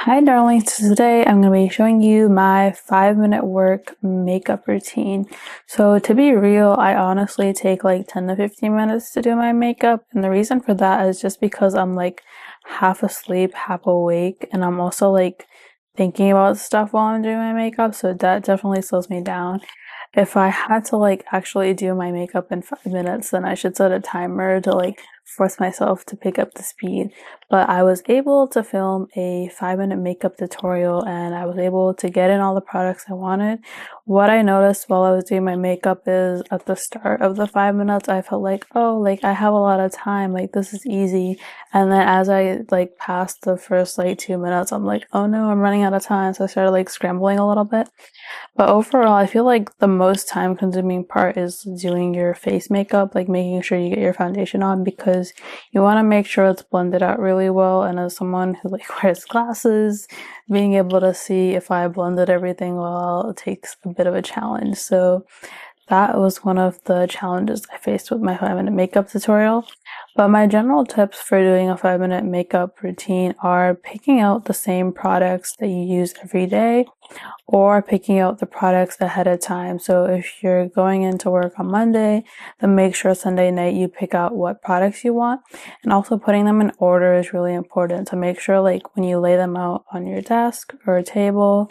Hi darlings, so today I'm going to be showing you my 5-minute work makeup routine. So to be real, I honestly take like 10 to 15 minutes to do my makeup, and the reason for that is just because I'm like half asleep, half awake, and I'm also like thinking about stuff while I'm doing my makeup, so that definitely slows me down. If I had to like actually do my makeup in 5 minutes, then I should set a timer to like force myself to pick up the speed. But I was able to film a 5-minute makeup tutorial and I was able to get in all the products I wanted. What I noticed while I was doing my makeup is at the start of the 5 minutes, I felt like, oh, like I have a lot of time, like this is easy. And then as I like passed the first like 2 minutes, I'm like, oh no, I'm running out of time. So I started like scrambling a little bit. But overall, I feel like the most time consuming part is doing your face makeup, like making sure you get your foundation on because you want to make sure it's blended out really well. And as someone who like wears glasses, being able to see if I blended everything well takes a bit of a challenge. So that was one of the challenges I faced with my 5-minute makeup tutorial. But my general tips for doing a 5-minute makeup routine are picking out the same products that you use every day or picking out the products ahead of time. So if you're going into work on Monday, then make sure Sunday night you pick out what products you want. And also putting them in order is really important to make sure like when you lay them out on your desk or a table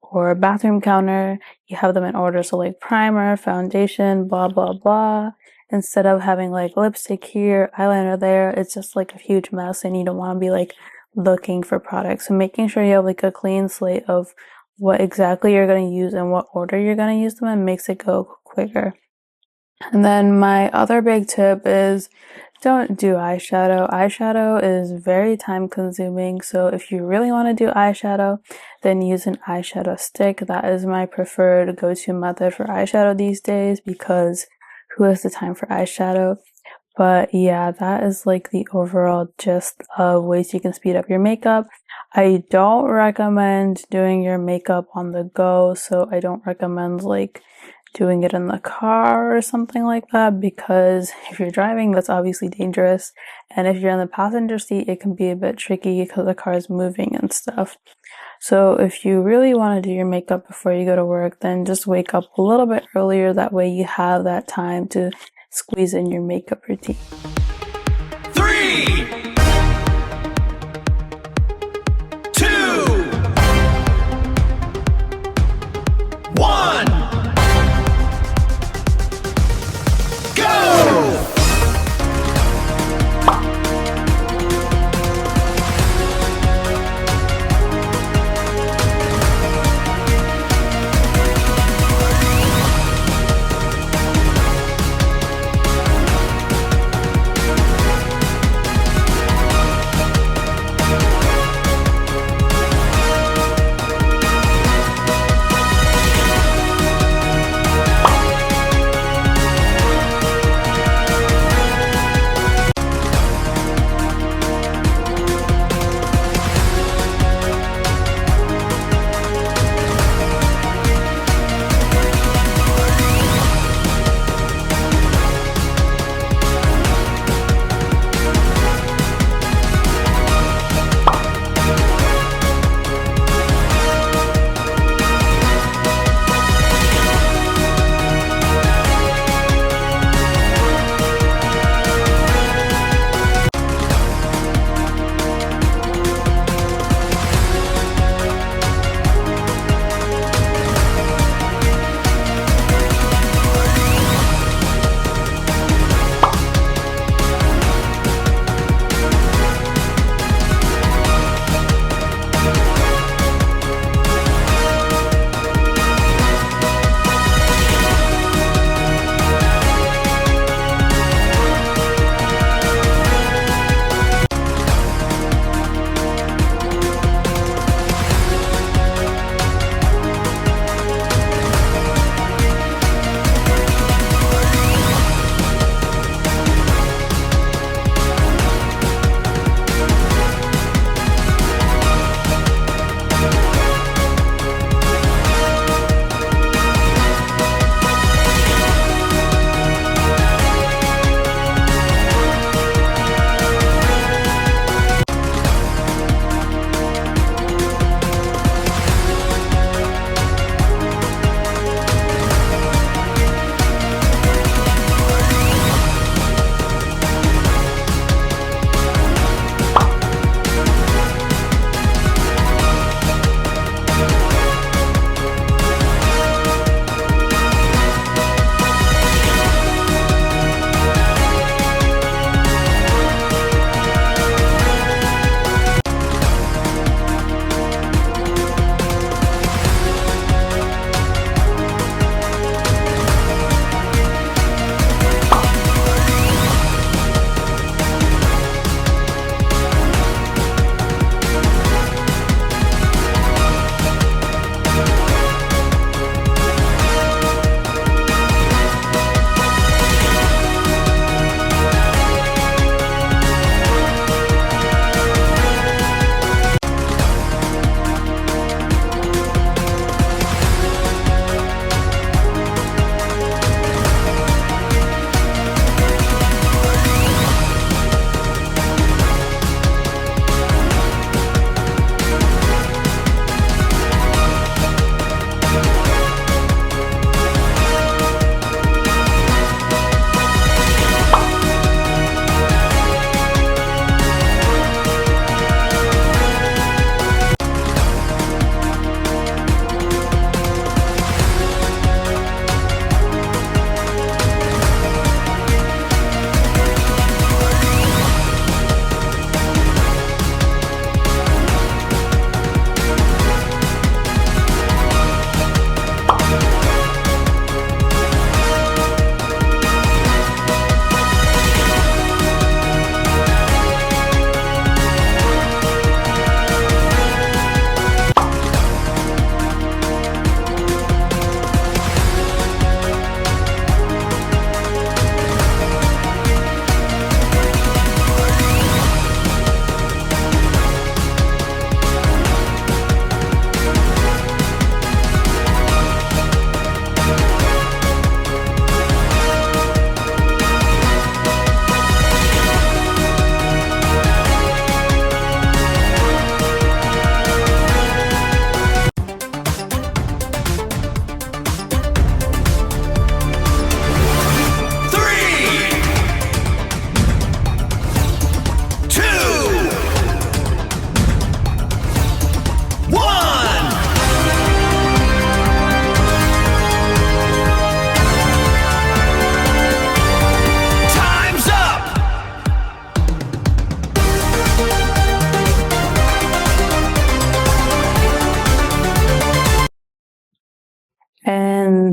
or a bathroom counter, you have them in order. So like primer, foundation, blah, blah, blah. Instead of having like lipstick here, eyeliner there, it's just like a huge mess and you don't want to be like looking for products. So making sure you have like a clean slate of what exactly you're going to use and what order you're going to use them in makes it go quicker. And then my other big tip is don't do eyeshadow. Eyeshadow is very time consuming. So if you really want to do eyeshadow, then use an eyeshadow stick. That is my preferred go-to method for eyeshadow these days because who has the time for eyeshadow? But yeah, that is like the overall gist of ways you can speed up your makeup. I don't recommend doing your makeup on the go, so I don't recommend like doing it in the car or something like that because if you're driving, that's obviously dangerous. And if you're in the passenger seat, it can be a bit tricky because the car is moving and stuff. So if you really want to do your makeup before you go to work, then just wake up a little bit earlier. That way you have that time to squeeze in your makeup routine. 3, 2, 1, go!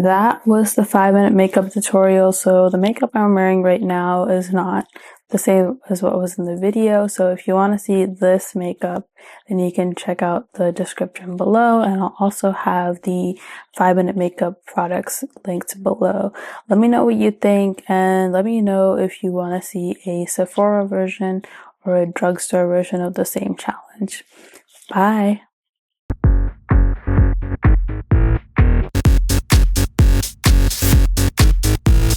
that was the 5-minute makeup tutorial. So the makeup I'm wearing right now is not the same as what was in the video. So if you want to see this makeup, then you can check out the description below, and I'll also have the 5-minute makeup products linked below. Let me know what you think, and let me know if you want to see a Sephora version or a drugstore version of the same challenge. Bye!